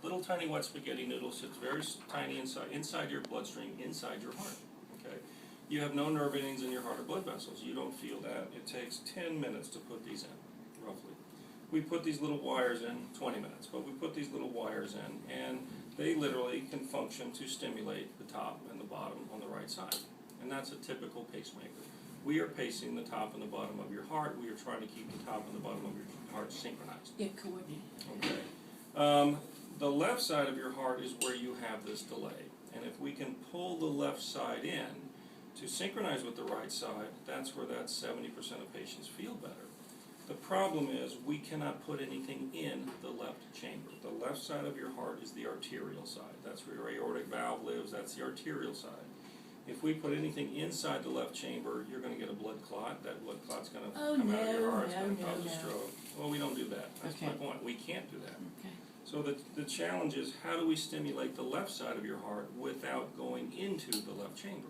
little tiny wet spaghetti noodle sits very tiny inside your bloodstream, inside your heart. Okay, you have no nerve endings in your heart or blood vessels. You don't feel that. It takes 10 minutes to put these in, roughly. We put these little wires in 20 minutes, but we put these little wires in, and they literally can function to stimulate the top and the bottom on the right side. And that's a typical pacemaker. We are pacing the top and the bottom of your heart. We are trying to keep the top and the bottom of your heart synchronized. Yeah, coordinated. Okay. The left side of your heart is where you have this delay. And if we can pull the left side in to synchronize with the right side, that's where that 70% of patients feel better. The problem is we cannot put anything in the left chamber. The left side of your heart is the arterial side. That's where your aortic valve lives. That's the arterial side. If we put anything inside the left chamber, you're going to get a blood clot. That blood clot's going to come out of your heart. It's going to cause a stroke. Well, we don't do that. That's my point. We can't do that. Okay. So the challenge is, how do we stimulate the left side of your heart without going into the left chamber?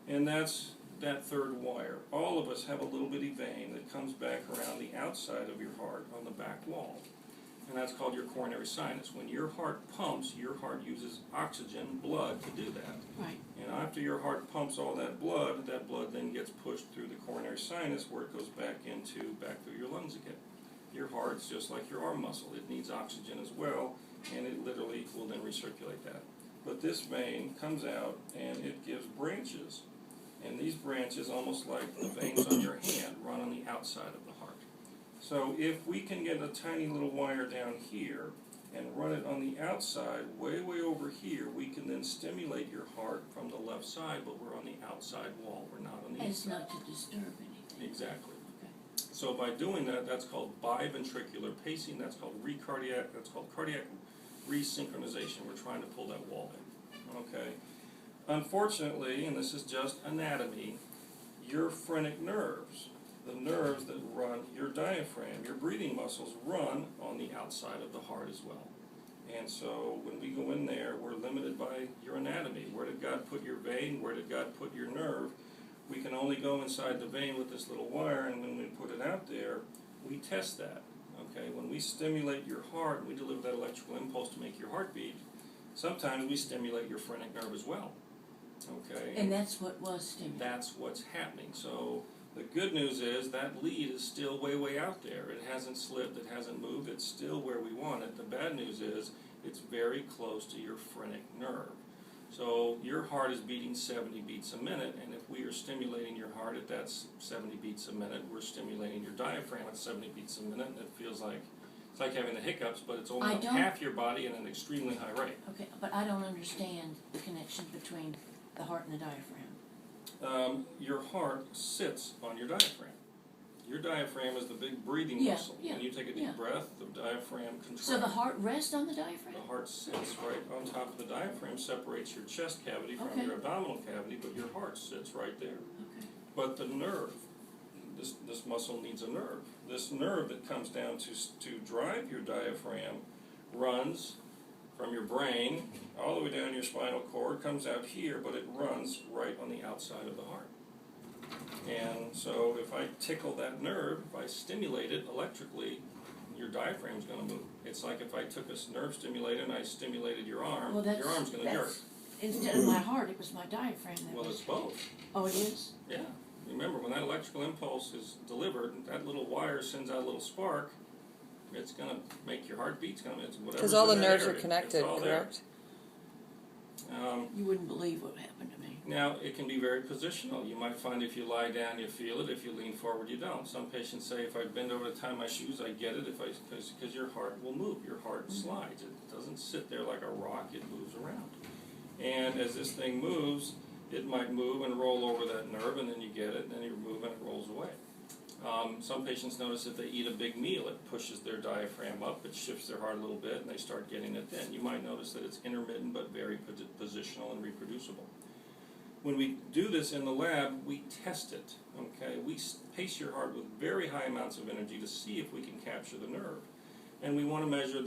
And that's that third wire. All of us have a little bitty vein that comes back around the outside of your heart on the back wall. And that's called your coronary sinus. When your heart pumps, your heart uses oxygen, blood, to do that. Right. And after your heart pumps all that blood then gets pushed through the coronary sinus, where it goes back through your lungs again. Your heart's just like your arm muscle. It needs oxygen as well, and it literally will then recirculate that. But this vein comes out and it gives branches. And these branches, almost like the veins on your hand, run on the outside of the heart. So if we can get a tiny little wire down here and run it on the outside, way over here, we can then stimulate your heart from the left side, but we're on the outside wall. We're not on the inside. And it's not to disturb anything. Exactly. Okay. So by doing that, that's called biventricular pacing. That's called cardiac resynchronization. We're trying to pull that wall in. Okay. Unfortunately, and this is just anatomy, your phrenic nerves, the nerves that run your diaphragm, your breathing muscles, run on the outside of the heart as well. And so when we go in there, we're limited by your anatomy. Where did God put your vein? Where did God put your nerve? We can only go inside the vein with this little wire, and when we put it out there, we test that. Okay, when we stimulate your heart, we deliver that electrical impulse to make your heart beat. Sometimes we stimulate your phrenic nerve as well. Okay. And that's what was stimulated. That's what's happening. So the good news is that lead is still way out there. It hasn't slipped. It hasn't moved. It's still where we want it. The bad news is it's very close to your phrenic nerve. So your heart is beating 70 beats a minute, and if we are stimulating your heart at that 70 beats a minute, we're stimulating your diaphragm at 70 beats a minute, and it feels like it's like having the hiccups, but it's only half your body at an extremely high rate. Okay, but I don't understand the connection between the heart and the diaphragm. Your heart sits on your diaphragm. Your diaphragm is the big breathing muscle. When you take a deep breath, the diaphragm contracts. So the heart rests on the diaphragm? The heart sits right on top of the diaphragm, separates your chest cavity from your abdominal cavity, but your heart sits right there. Okay. But the nerve, this muscle needs a nerve. This nerve that comes down to drive your diaphragm runs from your brain all the way down your spinal cord, comes out here, but it runs right on the outside of the heart. And so if I tickle that nerve, if I stimulate it electrically, your diaphragm's going to move. It's like if I took a nerve stimulator and I stimulated your arm, your arm's going to jerk. Instead of my heart, it was my diaphragm that Well, it's both. Oh, it is? Yeah. Remember, when that electrical impulse is delivered, that little wire sends out a little spark. It's going to make your heart beat. It's going to whatever. Because all the nerves are connected, correct? You wouldn't believe what happened to me. Now, it can be very positional. You might find if you lie down, you feel it. If you lean forward, you don't. Some patients say, if I bend over to tie my shoes, I get it. Because your heart will move. Your heart slides. It doesn't sit there like a rock. It moves around. And as this thing moves, it might move and roll over that nerve, and then you get it, and then you move and it rolls away. Some patients notice if they eat a big meal, it pushes their diaphragm up, it shifts their heart a little bit, and they start getting it then. You might notice that it's intermittent but very positional and reproducible. When we do this in the lab, we test it. Okay, we pace your heart with very high amounts of energy to see if we can capture the nerve. And we want to measure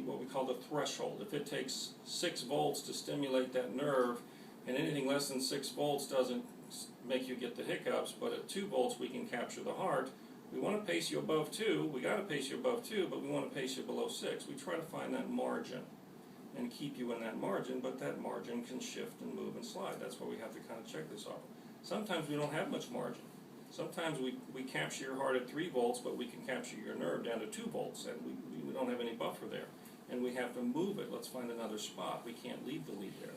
what we call the threshold. If it takes 6 volts to stimulate that nerve, and anything less than 6 volts doesn't make you get the hiccups, but at 2 volts we can capture the heart. We want to pace you above 2. We got to pace you above 2, but we want to pace you below 6. We try to find that margin. and keep you in that margin, but that margin can shift and move and slide. That's why we have to kind of check this off. Sometimes we don't have much margin. Sometimes we capture your heart at 3 volts, but we can capture your nerve down to 2 volts, and we don't have any buffer there. And we have to move it. Let's find another spot. We can't leave the lead there.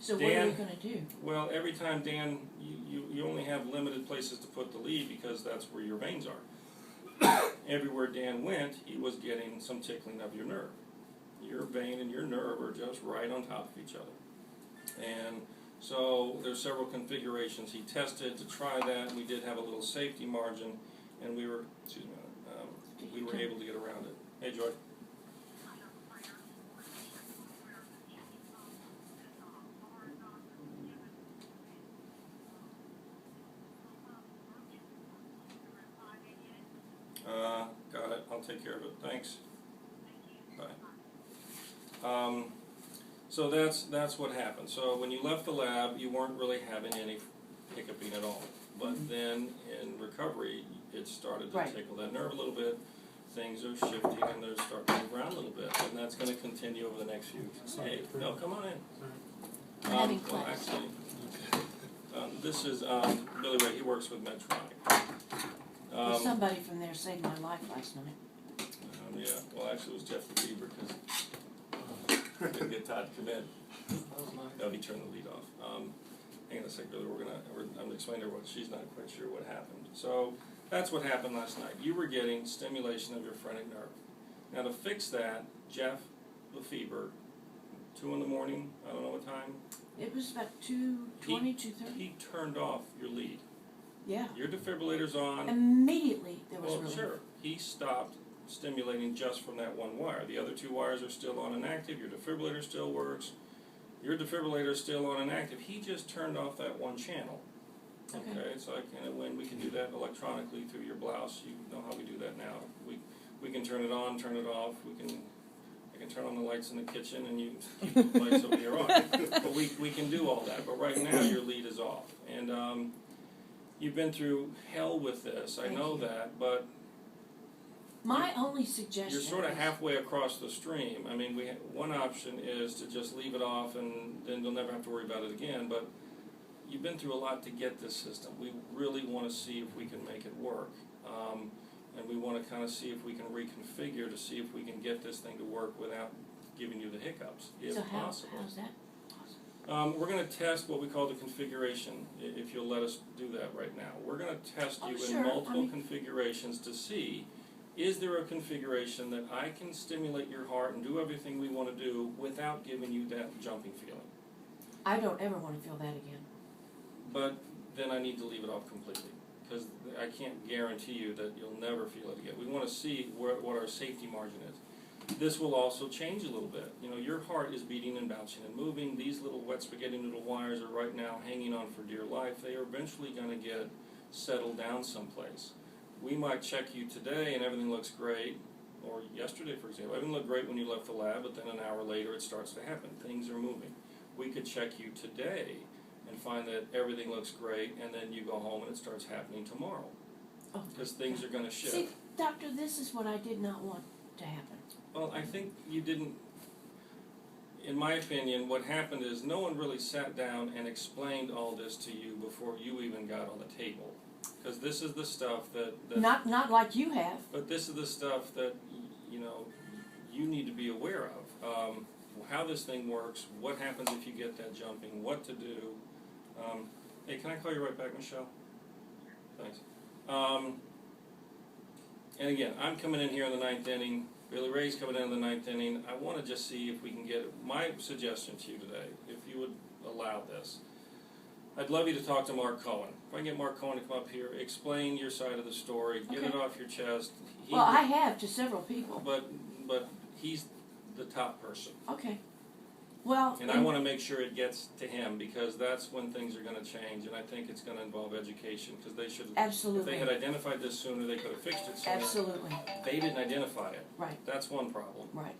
So Dan, what are we going to do? Well, every time, Dan, you only have limited places to put the lead because that's where your veins are. Everywhere Dan went, he was getting some tickling of your nerve. Your vein and your nerve are just right on top of each other. And so there's several configurations he tested to try that. We did have a little safety margin, and we were able to get around it. Hey, Joy. Got it. I'll take care of it. Thanks. Bye. So that's what happened. So when you left the lab, you weren't really having any hiccuping at all. But then in recovery, it started to tickle that nerve a little bit. Things are shifting and they're starting to move around a little bit, and that's going to continue over the next few weeks. Hey, no, come on in. Having well, class. actually, this is Billy Ray. He works with Medtronic. Well, somebody from there saved my life last night. Yeah, well, actually, it was Jeff the Bieber because didn't get Todd to come in. No, he turned the lead off. Hang on a second, Billy. I'm explaining to her what she's not quite sure what happened. So that's what happened last night. You were getting stimulation of your phrenic nerve. Now to fix that, Jeff Lefebvre, 2 in the morning. I don't know what time. It was about 2:20, 2:30. He turned off your lead. Yeah. Your defibrillator's on. Immediately there was relief. Sure. He stopped stimulating just from that one wire. The other 2 wires are still on and active. Your defibrillator still works. Your defibrillator is still on and active. He just turned off that one channel. Okay, so when we can do that electronically through your blouse, you know how we do that now. We can turn it on, turn it off. I can turn on the lights in the kitchen and you keep the lights over here on. But we can do all that. But right now your lead is off, and you've been through hell with this. I know that, but my only suggestion you're sort of halfway across the stream. I mean, one option is to just leave it off, and then you'll never have to worry about it again. But you've been through a lot to get this system. We really want to see if we can make it work. And we want to kind of see if we can reconfigure to see if we can get this thing to work without giving you the hiccups, if possible. How's that possible? We're going to test what we call the configuration, if you'll let us do that right now. We're going to test you in multiple configurations to see, is there a configuration that I can stimulate your heart and do everything we want to do without giving you that jumping feeling? I don't ever want to feel that again. But then I need to leave it off completely, because I can't guarantee you that you'll never feel it again. We want to see what our safety margin is. This will also change a little bit. You know, your heart is beating and bouncing and moving. These little wet spaghetti noodle wires are right now hanging on for dear life. They are eventually going to get settled down someplace. We might check you today and everything looks great, or yesterday, for example. Everything looked great when you left the lab, but then an hour later it starts to happen. Things are moving. We could check you today and find that everything looks great, and then you go home and it starts happening tomorrow. Because things are going to shift. See, doctor, this is what I did not want to happen. Well, I think you didn't, in my opinion, what happened is no one really sat down and explained all this to you before you even got on the table. Because this is the stuff that not like you have. But this is the stuff that, you know, you need to be aware of. How this thing works, what happens if you get that jumping, what to do. Hey, can I call you right back, Michelle? Thanks. And again, I'm coming in here in the 9th inning. Billy Ray's coming in the 9th inning. I want to just see if we can get it. My suggestion to you today, if you would allow this, I'd love you to talk to Mark Cohen. If I can get Mark Cohen to come up here, explain your side of the story, get it off your chest. Well, I have to several people. But he's the top person. Okay. Well, and I want to make sure it gets to him, because that's when things are going to change, and I think it's going to involve education, because they should. Absolutely. If they had identified this sooner, they could have fixed it sooner. Absolutely. They didn't identify it. Right. That's one problem. Right.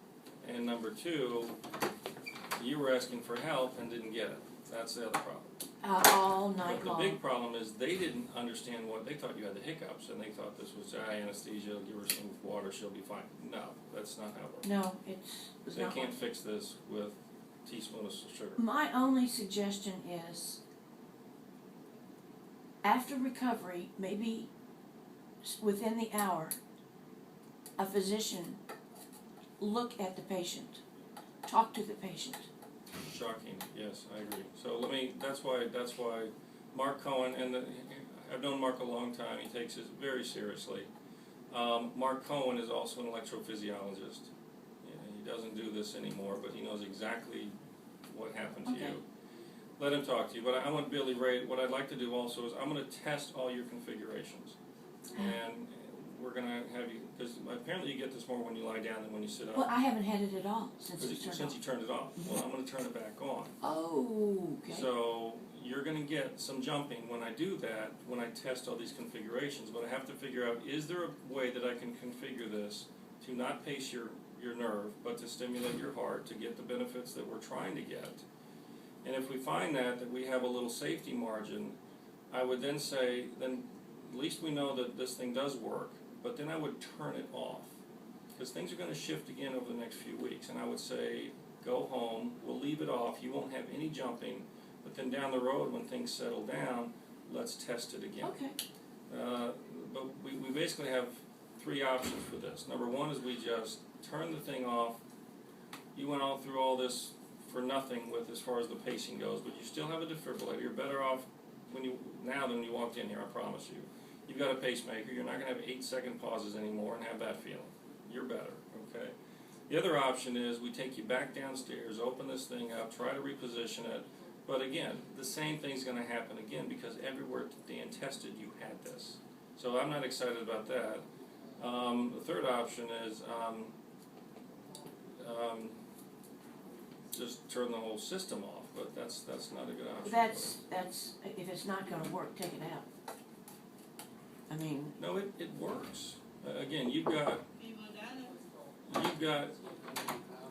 And number 2, you were asking for help and didn't get it. That's the other problem. All night long. The big problem is they didn't understand what they thought. You had the hiccups, and they thought this was anesthesia. Give her some water, she'll be fine. No, That's not how it works. No, it's They not. can't fix this with teaspoons of sugar. My only suggestion is, after recovery, maybe within the hour, a physician look at the patient, talk to the patient. Shocking, yes, I agree. So that's why Mark Cohen, I've known Mark a long time, he takes this very seriously. Mark Cohen is also an electrophysiologist. He doesn't do this anymore, but he knows exactly what happened to you. Let him talk to you. But I want Billy Ray, what I'd like to do also is I'm going to test all your configurations. And we're going to have you, because apparently you get this more when you lie down than when you sit up. Well, I haven't had it at all since you turned it off. Well, I'm going to turn it back on. Oh, okay. So you're going to get some jumping when I do that, when I test all these configurations. But I have to figure out, is there a way that I can configure this to not pace your nerve, but to stimulate your heart to get the benefits that we're trying to get? And if we find that we have a little safety margin, I would then say, then at least we know that this thing does work, but then I would turn it off. Because things are going to shift again over the next few weeks. And I would say, go home, we'll leave it off, you won't have any jumping, but then down the road when things settle down, let's test it again. Okay. But we basically have three options for this. Number one is we just turn the thing off. You went all through all this for nothing with as far as the pacing goes, but you still have a defibrillator. You're better off now than when you walked in here, I promise you. You've got a pacemaker. You're not going to have 8-second pauses anymore and have that feeling. You're better, okay? The other option is we take you back downstairs, open this thing up, try to reposition it, but again, the same thing's going to happen again because everywhere Dan tested, you had this. So I'm not excited about that. The third option is just turn the whole system off, but that's not a good option. That's if it's not going to work, take it out. I mean. No, it works. Again, you've got.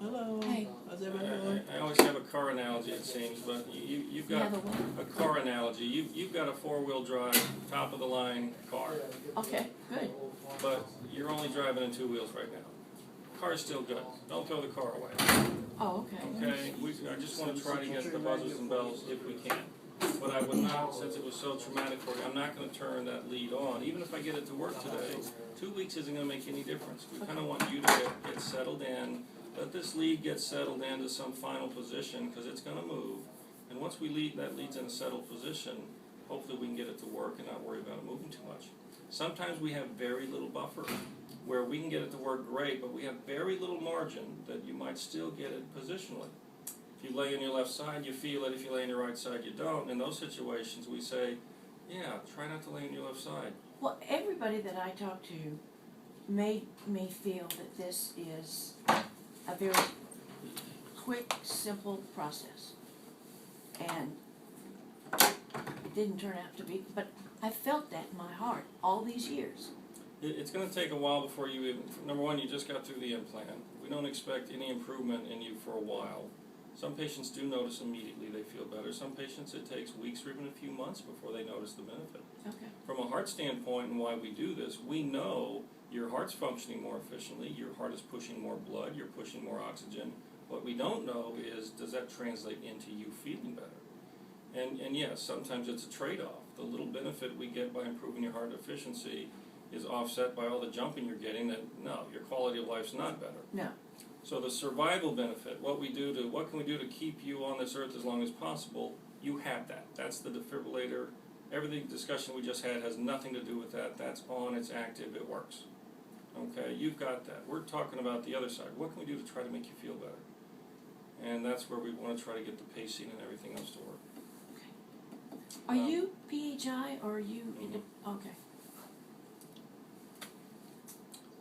Hello. Hey. How's everybody doing? I always have a car analogy, it seems, but you've got a car analogy. You've got a 4-wheel drive, top of the line car. Okay, good. But you're only driving in 2 wheels right now. Car's still good. Don't throw the car away. Oh, okay. Okay? I just want to try to get the buzzers and bells if we can. But I would not, since it was so traumatic for you, I'm not going to turn that lead on. Even if I get it to work today, 2 weeks isn't going to make any difference. We kind of want you to get settled in. Let this lead get settled into some final position because it's going to move. And once that lead's in a settled position, hopefully we can get it to work and not worry about it moving too much. Sometimes we have very little buffer where we can get it to work great, but we have very little margin that you might still get it positionally. If you lay on your left side, you feel it. If you lay on your right side, you don't. In those situations, we say, yeah, try not to lay on your left side. Well, everybody that I talked to made me feel that this is a very quick, simple process. And it didn't turn out to be, but I felt that in my heart all these years. It's going to take a while before you even, number one, you just got through the implant. We don't expect any improvement in you for a while. Some patients do notice immediately they feel better. Some patients it takes weeks or even a few months before they notice the benefit. Okay. From a heart standpoint and why we do this, we know your heart's functioning more efficiently, your heart is pushing more blood, you're pushing more oxygen. What we don't know is, does that translate into you feeling better? And yes, sometimes it's a trade-off. The little benefit we get by improving your heart efficiency is offset by all the jumping you're getting that, no, your quality of life's not better. No. So the survival benefit, what can we do to keep you on this earth as long as possible, you have that. That's the defibrillator. Everything discussion we just had has nothing to do with that. That's on, it's active, it works. Okay, you've got that. We're talking about the other side. What can we do to try to make you feel better? And that's where we want to try to get the pacing and everything else to work. Okay. Are you PHI or are you okay.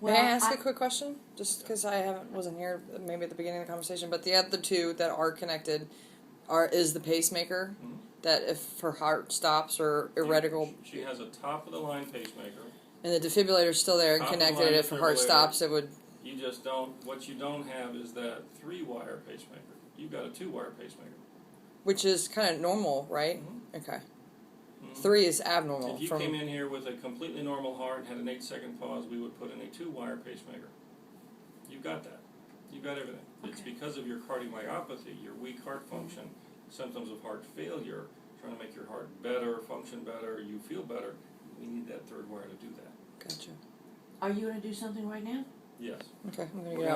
May I ask a quick question? Just because I wasn't here maybe at the beginning of the conversation, but the other two that are connected is the pacemaker, that if her heart stops or irregular. She has a top-of-the-line pacemaker. And the defibrillator's still there and connected. If her heart stops, it would... You just don't... What you don't have is that 3-wire pacemaker. You've got a 2-wire pacemaker. Which is kind of normal, right? Mm-hmm. Okay. 3 is abnormal. If you came in here with a completely normal heart and had an 8-second pause, we would put in a 2-wire pacemaker. You got that. You got everything. It's Okay. because of your cardiomyopathy, your weak heart function, symptoms of heart failure, trying to make your heart better, function better, you feel better. We need that third wire to do that. Gotcha. Are you gonna do something right now? Yes. Okay, I'm gonna We're get out.